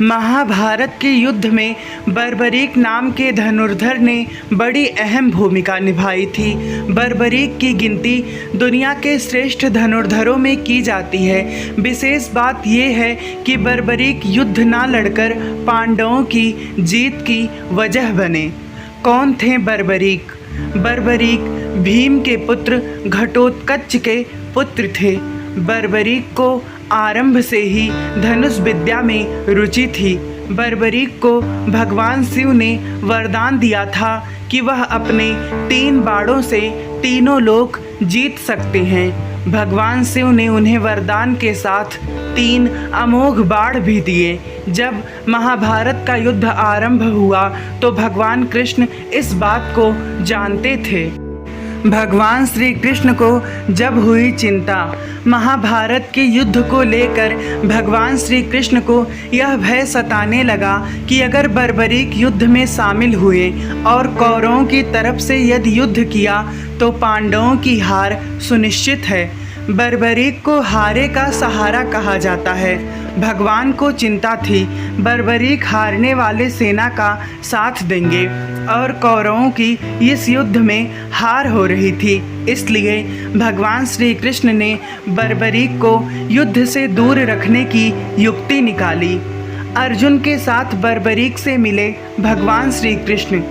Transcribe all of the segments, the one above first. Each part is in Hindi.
महाभारत के युद्ध में बर्बरीक नाम के धनुर्धर ने बड़ी अहम भूमिका निभाई थी। बर्बरीक की गिनती दुनिया के श्रेष्ठ धनुर्धरों में की जाती है। विशेष बात यह है कि बर्बरीक युद्ध ना लड़कर पांडवों की जीत की वजह बने। कौन थे बर्बरीक? बर्बरीक भीम के पुत्र घटोत्कच के पुत्र थे। बर्बरीक को आरंभ से ही धनुष विद्या में रुचि थी। बर्बरीक को भगवान शिव ने वरदान दिया था कि वह अपने 3 बाणों से तीनों लोक जीत सकते हैं। भगवान शिव ने उन्हें वरदान के साथ 3 अमोघ बाण भी दिए। जब महाभारत का युद्ध आरंभ हुआ तो भगवान कृष्ण इस बात को जानते थे। भगवान श्री कृष्ण को जब हुई चिंता महाभारत के युद्ध को लेकर, भगवान श्री कृष्ण को यह भय सताने लगा कि अगर बर्बरीक युद्ध में शामिल हुए और कौरवों की तरफ से यदि युद्ध किया तो पांडवों की हार सुनिश्चित है। बर्बरीक को हारे का सहारा कहा जाता है। भगवान को चिंता थी बर्बरीक हारने वाले सेना का साथ देंगे और कौरवों की इस युद्ध में हार हो रही थी। इसलिए भगवान श्री कृष्ण ने बर्बरीक को युद्ध से दूर रखने की युक्ति निकाली। अर्जुन के साथ बर्बरीक से मिले भगवान श्री कृष्ण।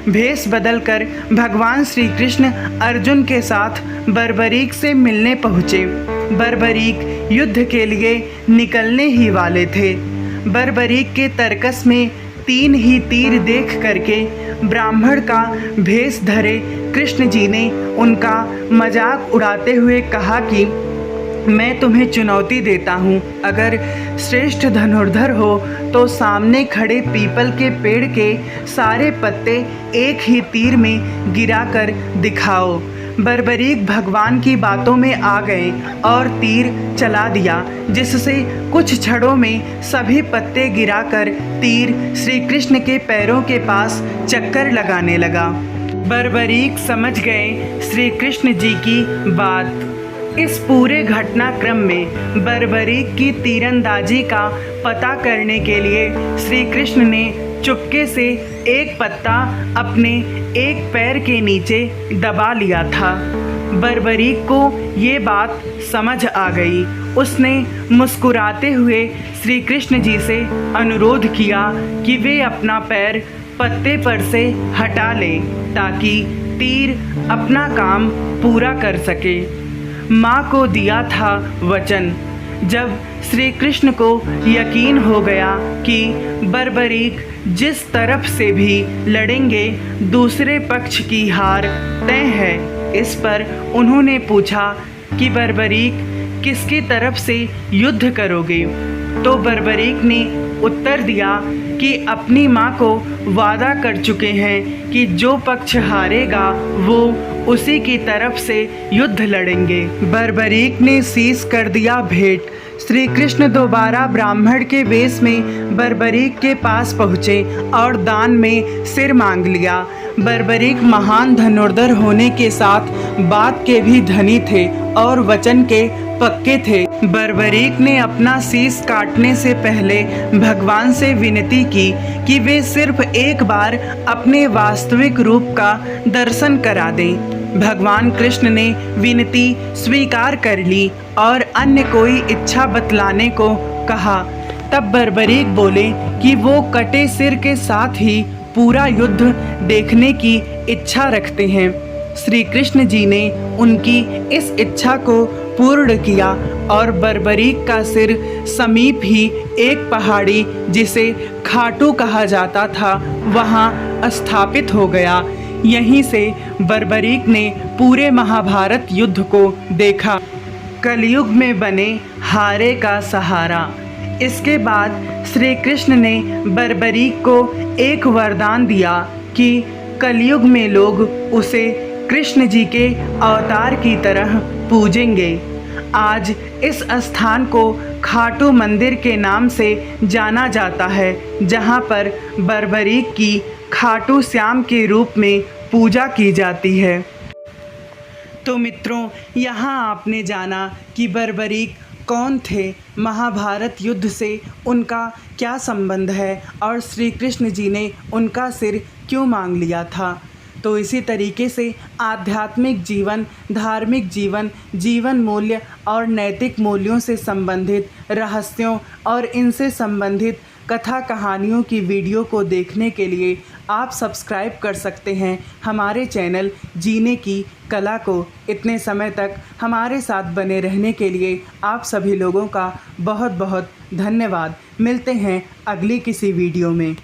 भेष बदलकर भगवान श्री कृष्ण अर्जुन के साथ बर्बरीक से मिलने पहुँचे। बर्बरीक युद्ध के लिए निकलने ही वाले थे। बर्बरीक के तरकस में 3 ही तीर देख करके ब्राह्मण का भेष धरे कृष्ण जी ने उनका मजाक उड़ाते हुए कहा कि मैं तुम्हें चुनौती देता हूँ, अगर श्रेष्ठ धनुर्धर हो तो सामने खड़े पीपल के पेड़ के सारे पत्ते एक ही तीर में गिराकर दिखाओ। बर्बरीक भगवान की बातों में आ गए और तीर चला दिया, जिससे कुछ क्षणों में सभी पत्ते गिराकर तीर श्री कृष्ण के पैरों के पास चक्कर लगाने लगा। बर्बरीक समझ गए श्री कृष्ण जी की बात। इस पूरे घटनाक्रम में बर्बरीक की तीरंदाजी का पता करने के लिए श्री कृष्ण ने चुपके से एक पत्ता अपने एक पैर के नीचे दबा लिया था। बर्बरीक को ये बात समझ आ गई। उसने मुस्कुराते हुए श्री कृष्ण जी से अनुरोध किया कि वे अपना पैर पत्ते पर से हटा लें ताकि तीर अपना काम पूरा कर सके। माँ को दिया था वचन। जब श्री कृष्ण को यकीन हो गया कि बर्बरीक जिस तरफ से भी लड़ेंगे दूसरे पक्ष की हार तय है, इस पर उन्होंने पूछा कि बर्बरीक किसकी तरफ से युद्ध करोगे? तो बर्बरीक ने उत्तर दिया कि अपनी माँ को वादा कर चुके हैं कि जो पक्ष हारेगा वो उसी की तरफ से युद्ध लड़ेंगे। बर्बरीक ने शीश कर दिया भेंट। श्री कृष्ण दोबारा ब्राह्मण के वेश में बर्बरीक के पास पहुँचे और दान में सिर मांग लिया। बर्बरीक महान धनुर्धर होने के साथ बात के भी धनी थे और वचन के पक्के थे। बर्बरीक ने अपना शीश काटने से पहले भगवान से विनती की कि वे सिर्फ एक बार अपने वास्तविक रूप का दर्शन करा दें। भगवान कृष्ण ने विनती स्वीकार कर ली और अन्य कोई इच्छा बतलाने को कहा। तब बर्बरीक बोले कि वो कटे सिर के साथ ही पूरा युद्ध देखने की इच्छा रखते हैं। श्री कृष्ण जी ने उनकी इस इच्छा को पूर्ण किया और बर्बरीक का सिर समीप ही एक पहाड़ी जिसे खाटू कहा जाता था वहां स्थापित हो गया। यहीं से बर्बरीक ने पूरे महाभारत युद्ध को देखा। कलयुग में बने हारे का सहारा। इसके बाद श्री कृष्ण ने बर्बरीक को एक वरदान दिया कि कलयुग में लोग उसे कृष्ण जी के अवतार की तरह पूजेंगे। आज इस स्थान को खाटू मंदिर के नाम से जाना जाता है, जहां पर बर्बरीक की खाटू श्याम के रूप में पूजा की जाती है। तो मित्रों, यहाँ आपने जाना कि बर्बरीक कौन थे, महाभारत युद्ध से उनका क्या संबंध है और श्री कृष्ण जी ने उनका सिर क्यों मांग लिया था। तो इसी तरीके से आध्यात्मिक जीवन, धार्मिक जीवन, जीवन मूल्य और नैतिक मूल्यों से संबंधित रहस्यों और इनसे संबंधित कथा कहानियों की वीडियो को देखने के लिए आप सब्सक्राइब कर सकते हैं हमारे चैनल जीने की कला को। इतने समय तक हमारे साथ बने रहने के लिए आप सभी लोगों का बहुत बहुत धन्यवाद। मिलते हैं अगली किसी वीडियो में।